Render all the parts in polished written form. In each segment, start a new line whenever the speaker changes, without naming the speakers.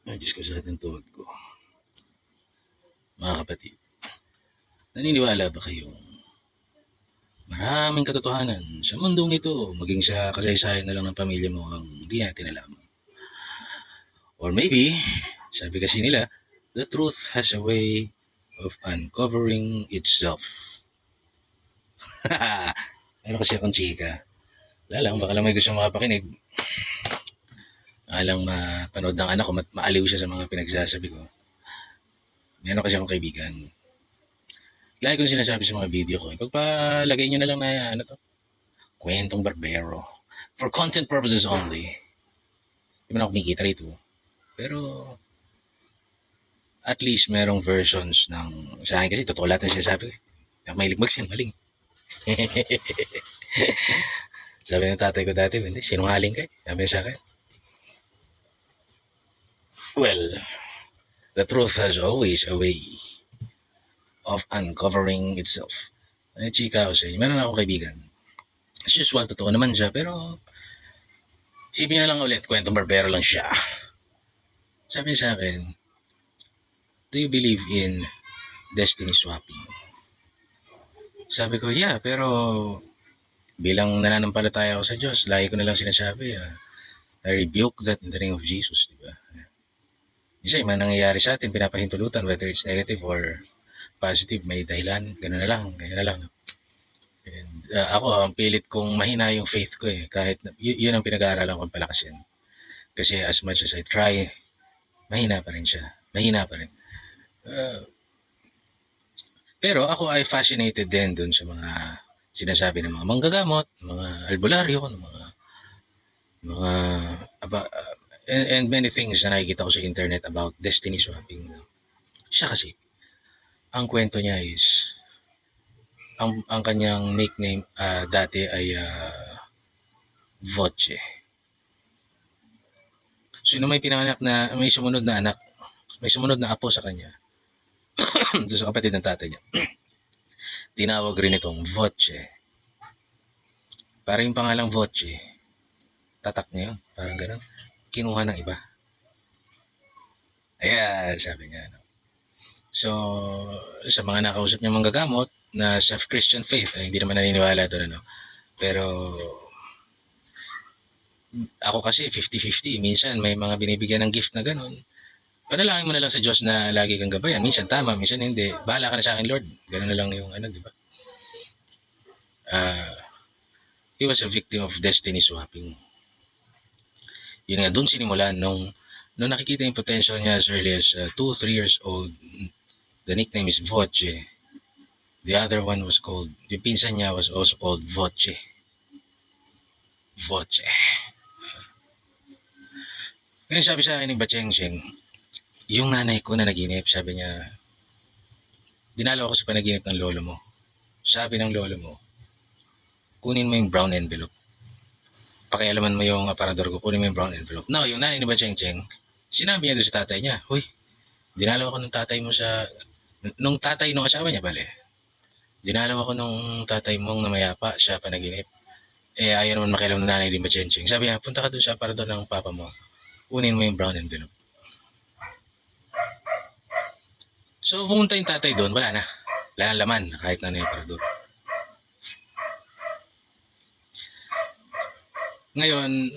Ay, Diyos ko sa ating tuhod ko. Mga kapatid, naniniwala ba kayong maraming katotohanan sa mundong ito, maging sa kasaysayan na lang ng pamilya mo ang hindi natin alam? Or maybe, sabi kasi nila, the truth has a way of uncovering itself. Meron kasi akong chika. Wala lang, baka lang may gusto makapakinig. Alang mapanood ng anak ko, maaliw siya sa mga pinagsasabi ko. Meron kasi akong kaibigan. Lagi ko sinasabi sa mga video ko, ipagpalagay nyo na lang na ano to, kwentong barbero. For content purposes only. Hindi man ako kumikita rito. Pero, at least merong versions ng, sa akin kasi, totoo lahat ng sinasabi ko. Ako mahilig magsinungaling. Sabi ng tatay ko dati, hindi, sinungaling ka. Sabi sa akin. Well, the truth has always a way of uncovering itself. Ay, chika ako sa'yo. Meron akong kaibigan. As usual, totoo naman siya, pero isipin na lang ulit, kwentong barbero lang siya. Sabi sa akin, do you believe in destiny swapping? Sabi ko, yeah, pero bilang nananampalataya ako sa Diyos, lagi ko na lang sinasabi, I rebuke that in the name of Jesus, di ba? Isa, yung nangyayari sa atin, pinapahintulutan, whether it's negative or positive, may dahilan, gano'n na lang, ganyan na lang. And, ako, ang pilit kong mahina yung faith ko kahit yun ang pinag-aaralan kong palakasin. Kasi as much as I try, mahina pa rin siya. Mahina pa rin. Pero ako ay fascinated din dun sa mga sinasabi ng mga manggagamot, mga albularyo, mga and many things na nakikita ko sa internet about destiny swapping. Siya kasi, ang kwento niya is, ang kanyang nickname dati ay Voce. So, nung may pinanganak na, may sumunod na anak, may sumunod na apo sa kanya, doon sa kapatid ng tatay niya, tinawag rin itong Voce. Para yung pangalang Voce, tatak niya yun, parang gano'n. Kinuha ng iba. Ayan, sabi niya. So, sa mga nakausap niya manggagamot na sa Christian faith, hindi naman naniniwala doon, pero ako kasi 50-50. Minsan may mga binibigyan ng gift na gano'n. Panalangin mo na lang sa Diyos na lagi kang gabayan. Minsan tama, minsan hindi. Bahala ka na sa akin, Lord. Gano'n na lang yung di ba? He was a victim of destiny swapping. Yun nga, doon sinimulan nung nakikita yung potential niya as early as 2-3 years old. The nickname is Voce. The other one was called, yung pinsan niya was also called Voce. Voce. Ngayon sabi sa akin ni Bachengsheng, yung nanay ko na naginip, sabi niya, dinalo ako sa panaginip ng lolo mo. Sabi ng lolo mo, kunin mo yung brown envelope. Pakialaman mo yung aparador ko, kunin mo yung brown envelope. Now, yung nanay ni Bachengsheng, sinabi niya doon sa tatay niya, huy, dinalaw ako ng tatay mo sa, nung tatay nung asawa niya, bale. Dinalaw ako nung tatay mong namayapa sa panaginip. Ayaw naman makialam ng nanay ni Bachengsheng. Sabi niya, punta ka doon sa aparador ng papa mo, kunin mo yung brown envelope. So, pumunta yung tatay doon, wala na. Wala na laman, kahit na yung aparador. Ngayon,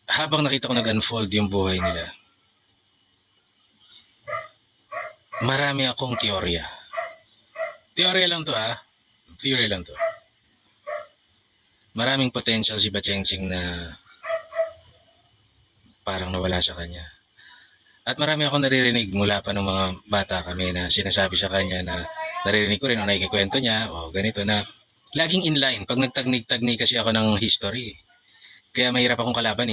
habang nakita ko nag-unfold yung buhay nila, marami akong teorya. Teorya lang to Theory lang to. Maraming potential si Bachengsheng na parang nawala sa kanya. At marami akong naririnig mula pa ng mga bata kami na sinasabi sa kanya na naririnig ko rin o nakikikwento niya o ganito na laging inline. Pag nagtagnig-tagnig kasi ako ng history, kaya mahirap akong kalaban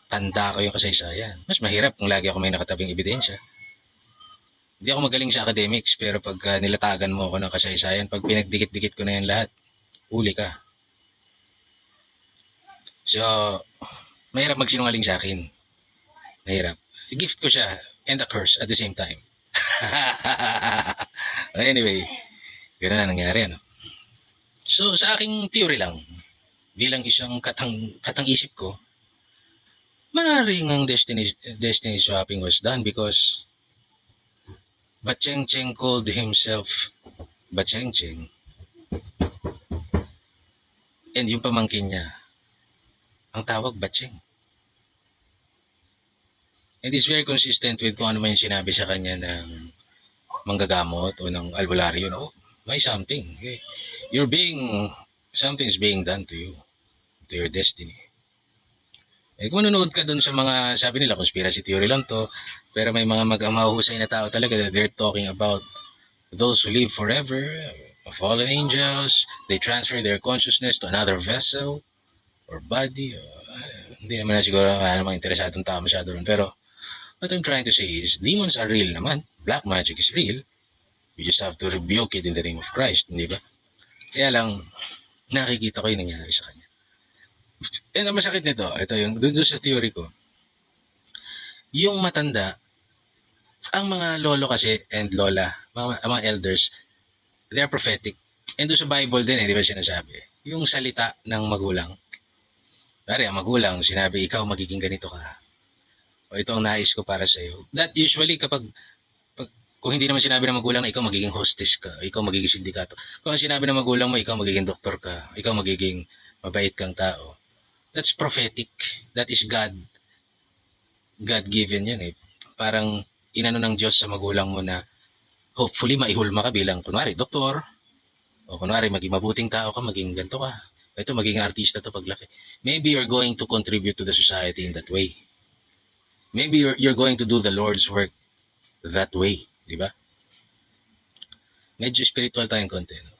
Tanda ko yung kasaysayan. Mas mahirap kung lagi ako may nakatabing ebidensya. Hindi ako magaling sa academics, pero pag nilatagan mo ako ng kasaysayan, pag pinagdikit-dikit ko na yan lahat, uli ka. So, mahirap magsinungaling sa akin. Mahirap. Gift ko siya and a curse at the same time. Anyway, gano'n na nangyari, So, sa aking theory lang, bilang isang katang isip ko, Maaaring ang destiny swapping was done because Bacheng called himself Bacheng and yung pamangkin niya, ang tawag Bacheng. And it's very consistent with kung ano man yung sinabi sa kanya ng manggagamot o ng albularyo. No? May something. Okay? Something's being done to you, to your destiny. Eh kung nanonood ka dun sa mga, sabi nila, conspiracy theory lang to, pero may mga mahuhusay na tao talaga that they're talking about those who live forever, fallen angels, they transfer their consciousness to another vessel or body. Hindi naman na siguro mga interesadong tao masyado rin. Pero what I'm trying to say is, demons are real naman. Black magic is real. You just have to rebuke it in the name of Christ, hindi ba? Kaya lang, nakikita ko yung nangyari sa kanya. And ang masakit nito, ito yung, doon sa theory ko, yung matanda, ang mga lolo kasi and lola, mga elders, they are prophetic. And doon sa Bible din, di ba sinasabi, yung salita ng magulang, pare, ang magulang, sinabi, ikaw magiging ganito ka. O ito ang nais ko para sa iyo. That usually kung hindi naman sinabi ng magulang na ikaw magiging hostess ka, ikaw magiging sindikato. Kung ang sinabi ng magulang mo, ikaw magiging doktor ka, ikaw magiging mabait kang tao. That's prophetic. That is God-given yan eh. Parang inano ng Diyos sa magulang mo na hopefully maihulma ka bilang kunwari doktor, o kunwari maging mabuting tao ka, maging ganito ka. Ito, maging artista to paglaki. Maybe you're going to contribute to the society in that way. Maybe you're going to do the Lord's work that way. Di ba? Medyo spiritual tayong konti. No?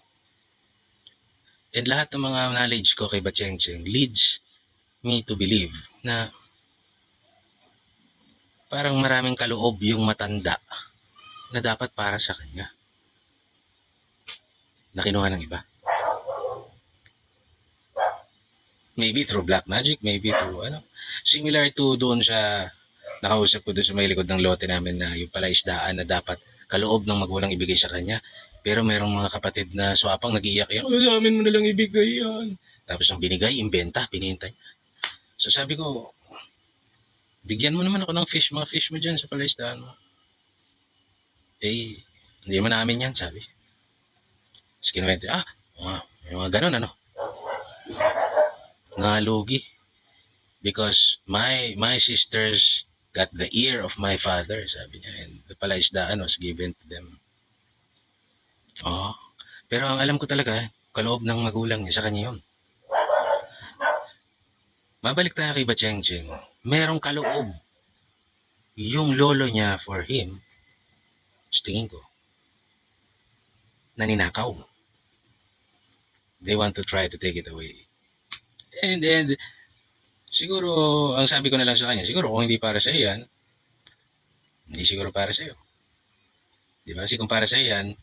And lahat ng mga knowledge ko kay Bacheng leads me to believe na parang maraming kaloob yung matanda na dapat para sa kanya. Na kinuha ng iba. Maybe through black magic, maybe through similar to doon sa nakausap ko doon sa may likod ng lote namin na yung pala isdaan na dapat kaloob ng magulang ibigay sa kanya. Pero merong mga kapatid na swapang nag-iiyak-iyak, amin mo na lang ibigay yan. Tapos ang binigay, imbenta, pinintay. So sabi ko, bigyan mo naman ako ng mga fish mo dyan sa palaisdaan mo. Eh, hindi naman namin yan, sabi. Tapos kinuwente, may mga ganun, Nalugi. Because my sisters got the ear of my father, sabi niya. And the palaisdaan was given to them. Pero ang alam ko talaga, kaloob ng magulang niya, sa kanya yun. Mabalik tayo kay Bacheng. Merong kaloob yung lolo niya for him, tingin ko, naninakaw. They want to try to take it away. And siguro, ang sabi ko na lang sa kanya, siguro kung hindi para sa yan, hindi siguro para sa iyo. Di ba? Kasi kung para sa yan,